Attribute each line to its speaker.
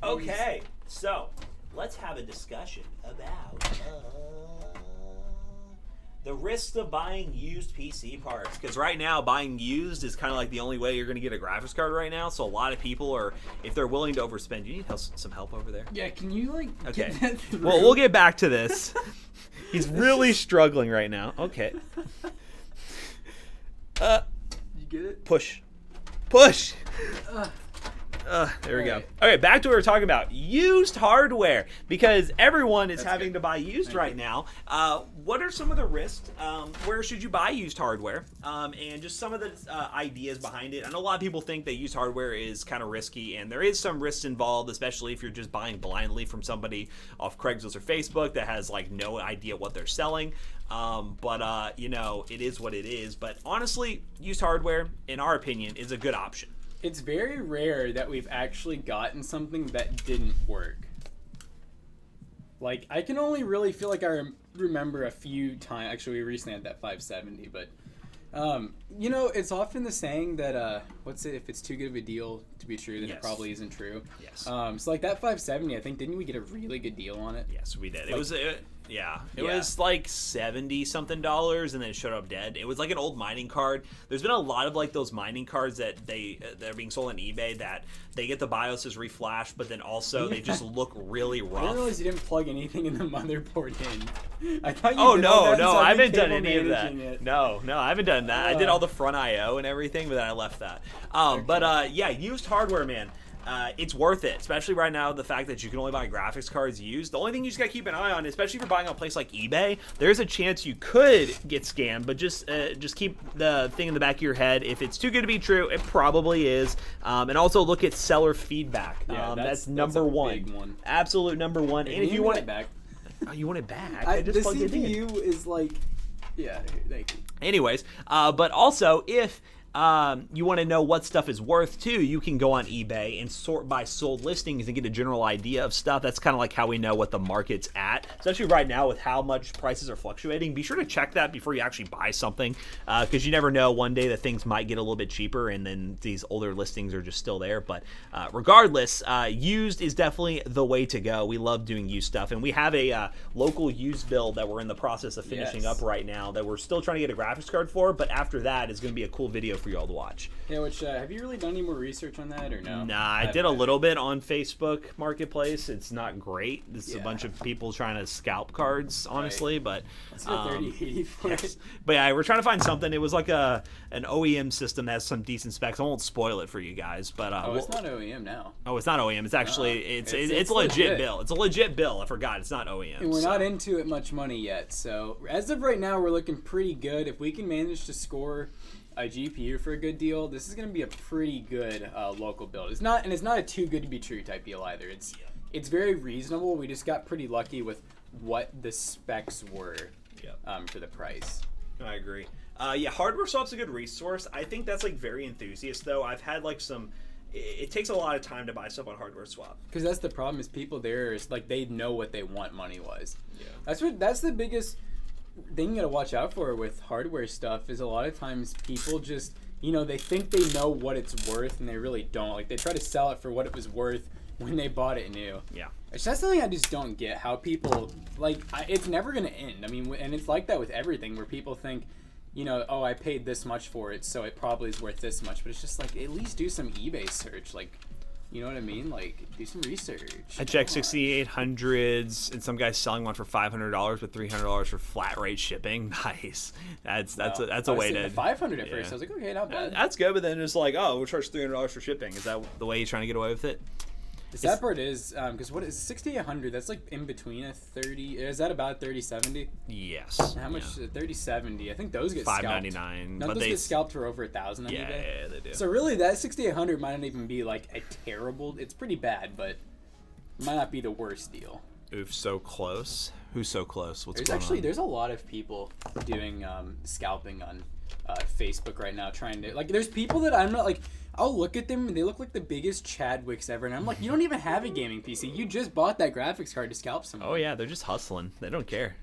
Speaker 1: Okay, so let's have a discussion about the risks of buying used PC parts. Because right now, buying used is kind of like the only way you're going to get a graphics card right now. So a lot of people are, if they're willing to overspend, you need some help over there?
Speaker 2: Yeah, can you
Speaker 1: Okay.
Speaker 2: get that through?
Speaker 1: Well, we'll get back to this. He's really struggling right now. Okay.
Speaker 2: You get it?
Speaker 1: Push. There we go.
Speaker 2: Alright.
Speaker 1: Okay, back to what we were talking about. Used hardware. Because everyone is
Speaker 2: That's
Speaker 1: having
Speaker 2: good.
Speaker 1: to buy used
Speaker 2: Thank
Speaker 1: right
Speaker 2: you.
Speaker 1: now. What are some of the risks? Where should you buy used hardware? And just some of the ideas behind it. I know a lot of people think that used hardware is kind of risky, and there is some risks involved, especially if you're just buying blindly from somebody off Craigslist or Facebook that has like no idea what they're selling. But it is what it is. But honestly, used hardware, in our opinion, is a good option.
Speaker 2: It's very rare that we've actually gotten something that didn't work. Like, I can only really feel like I remember a few times. Actually, we recently had that 570, but it's often the saying that if it's too good of a deal to be true, then
Speaker 1: Yes.
Speaker 2: it probably isn't true.
Speaker 1: Yes.
Speaker 2: So like that 570, I think, didn't we get a really good deal on it?
Speaker 1: Yes, we did. It
Speaker 2: Like-
Speaker 1: was
Speaker 2: Yeah.
Speaker 1: was like $70 something, and then it showed up dead. It was like an old mining card. There's been a lot of like those mining cards that they're being sold on eBay that they get the BIOSes reflashed, but then also they just look really
Speaker 2: I didn't
Speaker 1: rough.
Speaker 2: realize you didn't plug anything in the motherboard in. I thought you
Speaker 1: Oh
Speaker 2: did all
Speaker 1: no,
Speaker 2: that,
Speaker 1: no,
Speaker 2: so
Speaker 1: I
Speaker 2: I've been
Speaker 1: haven't done
Speaker 2: cable
Speaker 1: any of that.
Speaker 2: managing it.
Speaker 1: No, I haven't done that. I did
Speaker 2: Uh.
Speaker 1: all the front I/O and everything, but then I left that. But used hardware, man. It's worth it, especially right now. The fact that you can only buy graphics cards used. The only thing you just gotta keep an eye on, especially if you're buying on a place like eBay, there's a chance you could get scammed. But just keep the thing in the back of your head. If it's too good to be true, it probably is. And also look at seller feedback.
Speaker 2: Yeah,
Speaker 1: that's
Speaker 2: that's
Speaker 1: number
Speaker 2: a
Speaker 1: one.
Speaker 2: big one.
Speaker 1: Absolute number one.
Speaker 2: Hey,
Speaker 1: And if
Speaker 2: can
Speaker 1: you want
Speaker 2: get
Speaker 1: it
Speaker 2: back,
Speaker 1: oh, you want it back?
Speaker 2: the
Speaker 1: just plugged it in.
Speaker 2: CPU is like, yeah. Thank you.
Speaker 1: Anyways, but also if you want to know what stuff is worth too, you can go on eBay and sort by sold listings and get a general idea of stuff. That's kind of like how we know what the market's at, especially right now with how much prices are fluctuating. Be sure to check that before you actually buy something, because you never know, one day that things might get a little bit cheaper and then these older listings are just still there. But regardless, used is definitely the way to go. We love doing used stuff, and we have a local used build that we're in the process of finishing
Speaker 2: Yes.
Speaker 1: up right now that we're still trying to get a graphics card for, but after that is going to be a cool video for you all to watch.
Speaker 2: Yeah, which have you really done any more research on that or no?
Speaker 1: Nah, I did a little bit on Facebook Marketplace. It's not great. This is a
Speaker 2: Yeah.
Speaker 1: bunch of people trying to scalp cards, honestly, but
Speaker 2: Let's get 3080 for
Speaker 1: yes.
Speaker 2: it.
Speaker 1: But yeah, we're trying to find something. It was like an OEM system that has some decent specs. I won't spoil it for you guys, but
Speaker 2: Oh, it's not OEM now.
Speaker 1: it's not OEM. It's actually it's
Speaker 2: It's
Speaker 1: a legit
Speaker 2: legit.
Speaker 1: bill. It's a legit bill. I forgot. It's not OEM.
Speaker 2: And we're
Speaker 1: so.
Speaker 2: not into it much money yet, so as of right now, we're looking pretty good. If we can manage to score a GPU for a good deal, this is going to be a pretty good local build. It's not a too good to be true type deal either. It's very reasonable. We just got pretty lucky with what the specs were for the price.
Speaker 1: I agree. Hardware Swap's a good resource. I think that's like very enthusiast though. I've had like some. It takes a lot of time to buy stuff on Hardware Swap.
Speaker 2: Because that's the problem is people there is like they know what they want money wise.
Speaker 1: Yeah.
Speaker 2: That's the biggest thing you gotta watch out for with hardware stuff is a lot of times people just they think they know what it's worth and they really don't. Like they try to sell it for what it was worth when they bought it new.
Speaker 1: Yeah.
Speaker 2: That's something I just don't get. How people it's never gonna end. I mean, and it's like that with everything where people think, oh, I paid this much for it, so it probably is worth this much. But it's just like at least do some eBay search, like. You know what I mean? Like, do some research.
Speaker 1: I checked
Speaker 2: Come on.
Speaker 1: 6800s, and some guy's selling one for $500 with $300 for flat rate shipping. Nice. That's a way to.
Speaker 2: 500 at
Speaker 1: yeah.
Speaker 2: first. I was like, okay, not bad.
Speaker 1: That's good, but then it's like, oh, we'll charge $300 for shipping. Is that the way you're trying to get away with it?
Speaker 2: The sad part is, because what is 6800? That's like in between a 30. Is that about 3070?
Speaker 1: Yes.
Speaker 2: How much? 3070. I think those get scalped.
Speaker 1: $599.
Speaker 2: No,
Speaker 1: but
Speaker 2: those
Speaker 1: they
Speaker 2: get scalped for over 1,000 on
Speaker 1: yeah,
Speaker 2: eBay.
Speaker 1: yeah, they do.
Speaker 2: So really, that 6800 might not even be like a terrible. It's pretty bad, but it might not be the worst deal.
Speaker 1: Oof, so close. Who's so close? What's
Speaker 2: There's
Speaker 1: going
Speaker 2: actually
Speaker 1: on?
Speaker 2: there's a lot of people doing scalping on Facebook right now, trying to there's people that I'm not like. I'll look at them and they look like the biggest Chadwicks ever, and I'm like, you don't even have a gaming PC. You just bought that graphics card to scalp someone.
Speaker 1: Oh yeah, they're just hustling. They don't care.